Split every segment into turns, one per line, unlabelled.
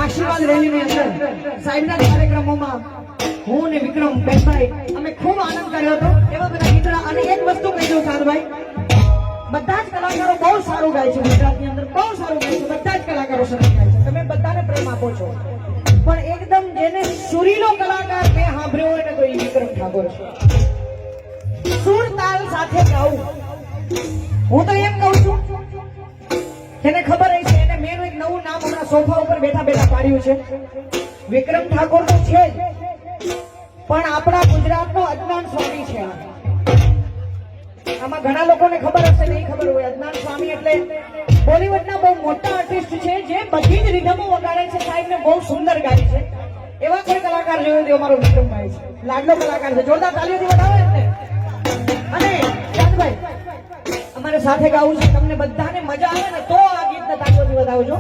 આશીર્વાદ રેલીની અંદર સાહેબના કાર્યક્રમોમાં હું ને વિક્રમ બેનભાઈ અમે ખૂબ આનંદ કર્યો હતો. એવા બધા મિત્ર અને એક વસ્તુ કહી દઉં સારભાઈ, બધા જ કલાકારો બહુ સારું ગાય છે. ગુજરાતની અંદર બહુ સારું ગાય છે. બધા જ કલાકારો સરસ ગાય છે. તમે બધાને પ્રેમ આપો છો, પણ એકદમ જેને સુરીલો કલાકાર મેં સાંભળ્યો હોય ને તો એ વિક્રમ ઠાકોર છે. સુર તાલ સાથે ગાવું. હું તો એમ કહું છું, જેને ખબર છે એને મેં એક નવું નામ હમણાં સોફા ઉપર બેઠા બેઠા પાડ્યું છે. વિક્રમ ઠાકોર તો છે જ, પણ આપણા ગુજરાતનો અજ્ઞાન સ્વામી છે. આમાં ઘણા લોકોને ખબર હશે, નહીં ખબર હોય. અજ્ઞાન સ્વામી એટલે બોલિવૂડના બહુ મોટા આર્ટિસ્ટ છે, જે બધી જ રીધમો વગાડે છે. સાહેબને બહુ સુંદર ગાય છે. એવા કોઈ કલાકાર જોયો તો અમારો વિક્રમભાઈ છે. લાડલો કલાકાર છે. જોરદાર તાલીઓથી વધાવો એમને. અને ચાંદભાઈ અમારે સાથે ગાવું છે. તમને બધાને મજા આવે ને તો આ ગીતને તાલીઓથી વધાવજો.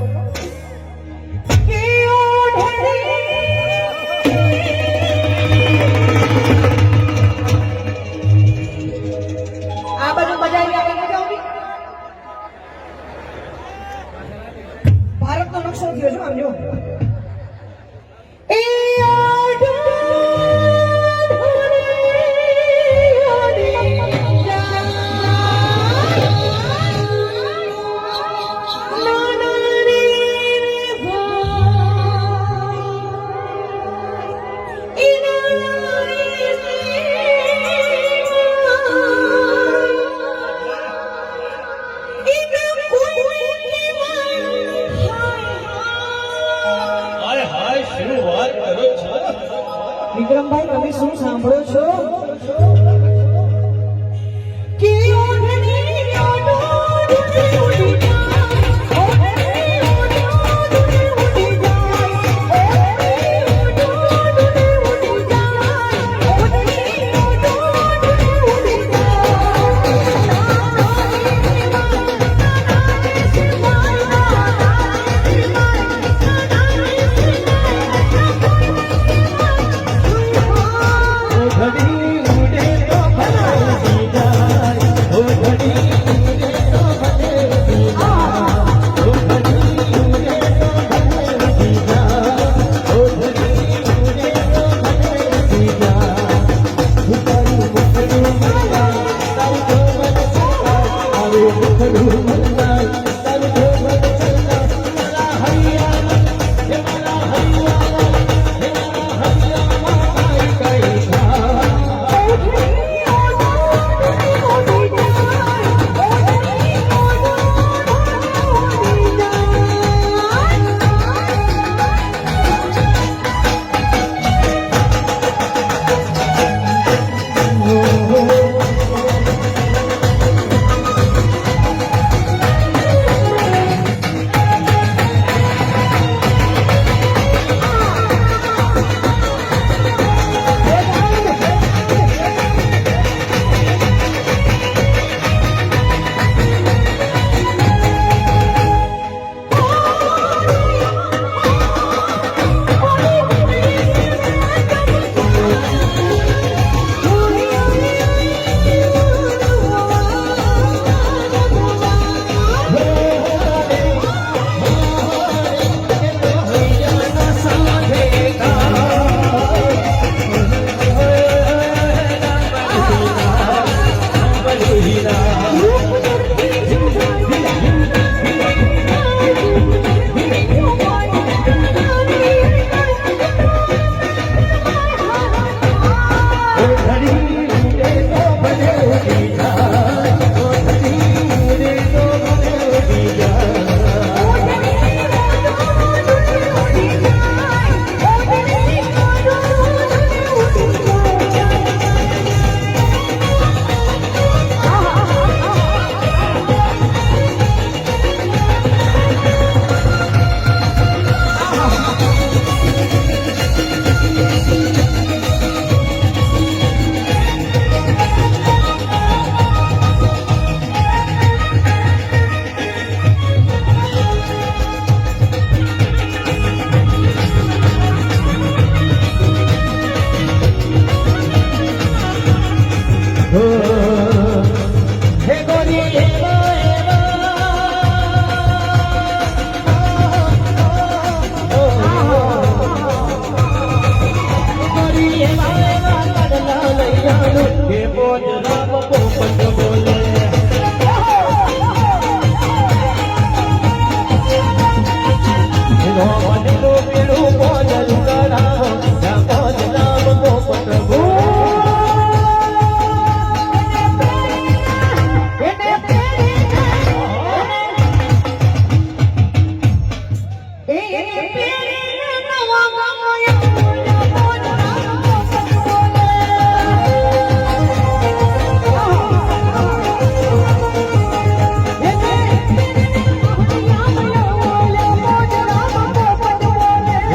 આ બાજુ બજાવી આવે મજા આવતી. ભારતનો નકશો થયો છે આમ જો. વિક્રમભાઈ તમે શું સાંભળો છો?
ઘડી ઉડે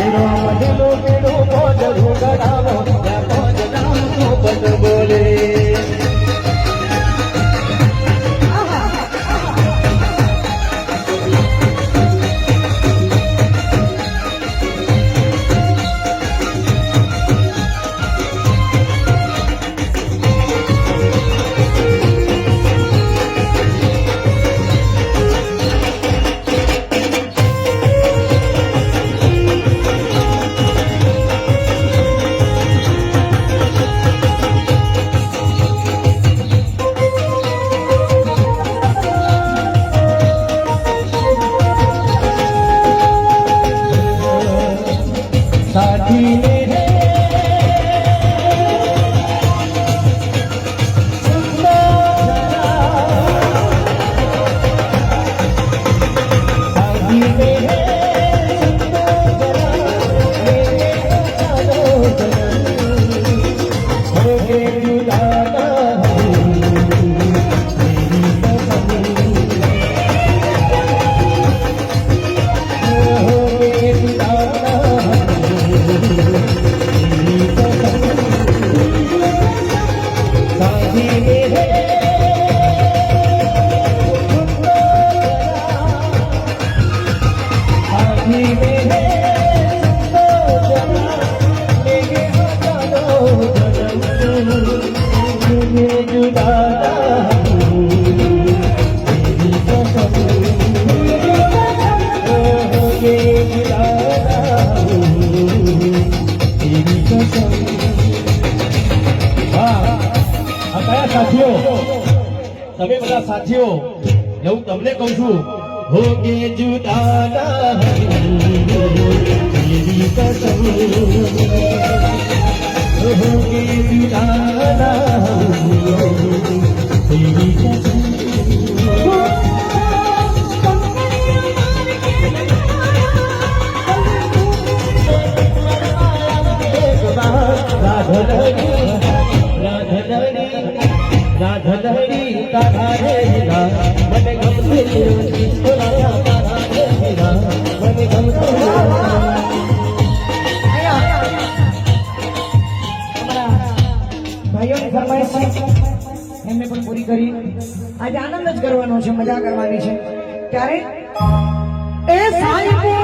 મજલો પીડો મોજ રૂગડાવો ત્યાં મોજ નામ તો બદ બોલે साथी मेरे साथी मेरे हो गए जुदाना हो गए जुदाना साथी मेरे साथी मेरे मेरे जानो मुझे जुदाना तेरी कसम हो गए जुदाना तेरी कसम આ કયા સાથીઓ તમે બધા સાથીઓ હું તમને કહું છું હો કે જુદાના તેરી કસમ હો કે જુદાના તેરી કસમ राधनहरी तारा रे हीरा मन गमते तोरा तारा रे हीरा मन गमते
ભાઈઓની ફરમાઈશ છે એમને પણ પૂરી કરી આજે આનંદ જ કરવાનો છે મજા કરવાની છે ત્યારે એ સાહેબ